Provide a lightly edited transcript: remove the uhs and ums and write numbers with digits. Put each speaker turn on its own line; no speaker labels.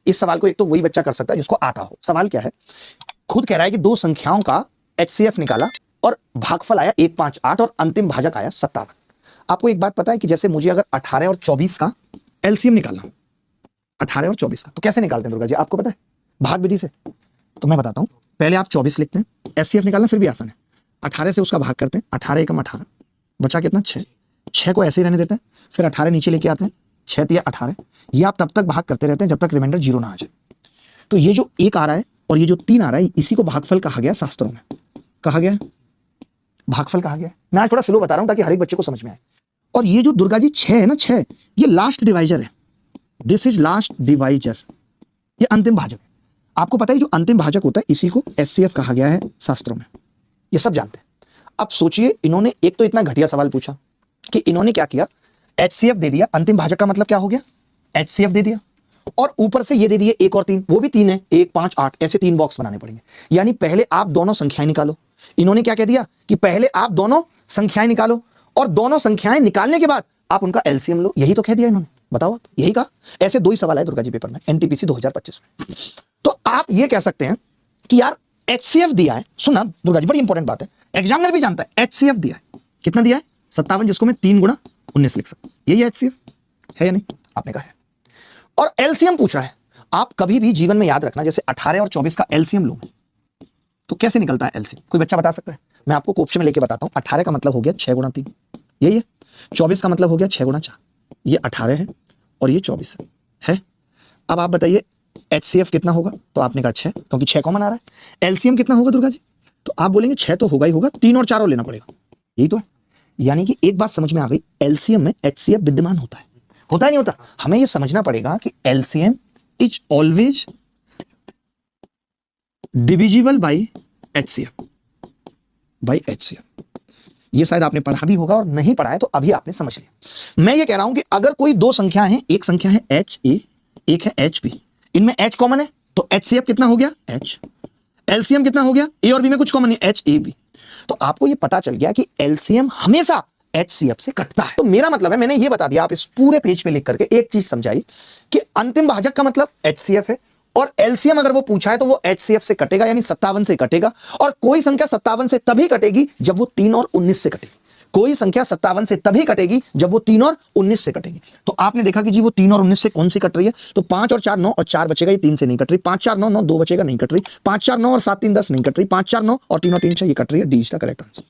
इस सवाल को एक तो वही बच्चा कर सकता है जिसको आता हो। सवाल क्या है, खुद कह रहा है कि दो संख्याओं का HCF निकाला और भागफल आया 1, 5, 8 और अंतिम भाजक आया 57। आपको एक बात पता है कि जैसे मुझे अगर 18 और 24 का LCM निकालना हो, 18 और 24 का, तो कैसे निकालते हैं दुर्गा जी, आपको पता है? भाग विधि से। तो मैं बताता हूं, पहले आप 24 लिखते हैं, HCF निकालना फिर भी आसान है। 18 से उसका भाग करते हैं, 18 एकम 18, बचा कितना 6, 6 को ऐसे ही रहने देते हैं, फिर 18 नीचे लेके आते हैं, 6 तिया 18। ये आप तब तक भाग करते रहते हैं जब तक रिमाइंडर 0 ना आ जाए। तो ये जो 1 आ रहा है और ये जो 3 आ रहा है, इसी को भागफल कहा गया शास्त्रों में। कहा गया भागफल कहा गया। मैं आज थोड़ा स्लो बता रहा हूं ताकि हर एक बच्चे को समझ में आए। और ये जो दुर्गा जी 6 है ना, 6 ये लास्ट डिवाइजर है। दिस इज लास्ट डिवाइजर, ये अंतिम भाजक है। आपको पता है जो अंतिम भाजक होता है इसी को HCF कहा गया है शास्त्रों में, ये सब जानते हैं। अब सोचिए, इन्होंने एक तो इतना घटिया सवाल पूछा कि इन्होंने क्या किया, HCF दे दिया, अंतिम भाजक का मतलब क्या हो गया, HCF दे दिया, और ऊपर से ये दे दिए 1 और 3, वो भी 3 है, 1, 5, 8, ऐसे 3 बॉक्स बनाने पड़ेंगे। यानी पहले आप दोनों संख्याएं निकालो। इन्होंने क्या कह दिया कि पहले आप दोनों संख्याएं निकालो और दोनों संख्याएं निकालने के बाद आप उनका LCM लो। यही तो कह दिया इन्होंने, बताओ यही कहा। ऐसे 2 ही सवाल है दुर्गा जी पेपर में, NTPC 2025 में। तो आप ये कह सकते हैं कि यार HCF दिया है, सुना दुर्गा जी बड़ी इंपॉर्टेंट बात है, एग्जामिनर भी जानता है HCF दिया है, कितना दिया है 57, जिसको मैं 3 गुणा 19 लिख सकता हूं। यही HCF है या नहीं, आपने कहा है। और LCM पूछ रहा है। आप कभी भी जीवन में याद रखना, जैसे 18 और 24 का LCM लूंगा तो कैसे निकलता है LCM, कोई बच्चा बता सकता है? मैं आपको कोप्शन में लेके बताता हूं। 18 का मतलब हो गया 6 गुणा 3, यही है। 24 का मतलब हो गया 6 गुणा 4, ये 18 है और ये 24 है। अब आप बताइए HCF कितना होगा, तो आपने कहा 6, क्योंकि 6 कॉमन आ रहा है। LCM कितना होगा दुर्गा जी, तो आप बोलेंगे 6 तो होगा ही होगा, 3 और 4 और लेना पड़ेगा, यही तो है। यानी कि एक बात समझ में आ गई, LCM में HCF विद्यमान होता है, होता है नहीं होता। हमें यह समझना पड़ेगा कि LCM is always divisible by HCF, by HCF। ये शायद आपने पढ़ा भी होगा और नहीं पढ़ा है तो अभी आपने समझ लिया। मैं ये कह रहा हूं कि अगर कोई 2 संख्या है, एक संख्या है HA, एक है HB, इनमें H कॉमन है तो HCF कितना हो गया H, LCM कितना हो गया, A और B में कुछ कॉमन नहीं, HAB। तो आपको ये पता चल गया कि LCM हमेशा HCF से कटता है। तो मेरा मतलब है, मैंने ये बता दिया, आप इस पूरे पेज पे लिख करके एक चीज समझाई कि अंतिम भाजक का मतलब HCF है और LCM अगर वो पूछा है तो वो HCF से कटेगा, यानी 57 से कटेगा। और कोई संख्या 57 से तभी कटेगी जब वो 3 और 19 से कटेगी। कोई संख्या 57 से तभी कटेगी जब वो 3 और 19 से कटेगी। तो आपने देखा कि जी वो 3 और 19 से कौन सी कट रही है, तो 5 और 4 9 और 4 बचेगा, ये 3 से नहीं कट रही। 5 4 9 9 2 बचेगा, नहीं कट रही। 5 4 9 और 7 3 10 नहीं कट रही। 5 4 9 और 3 और 3 6 ये कट रही है। D is the correct answer.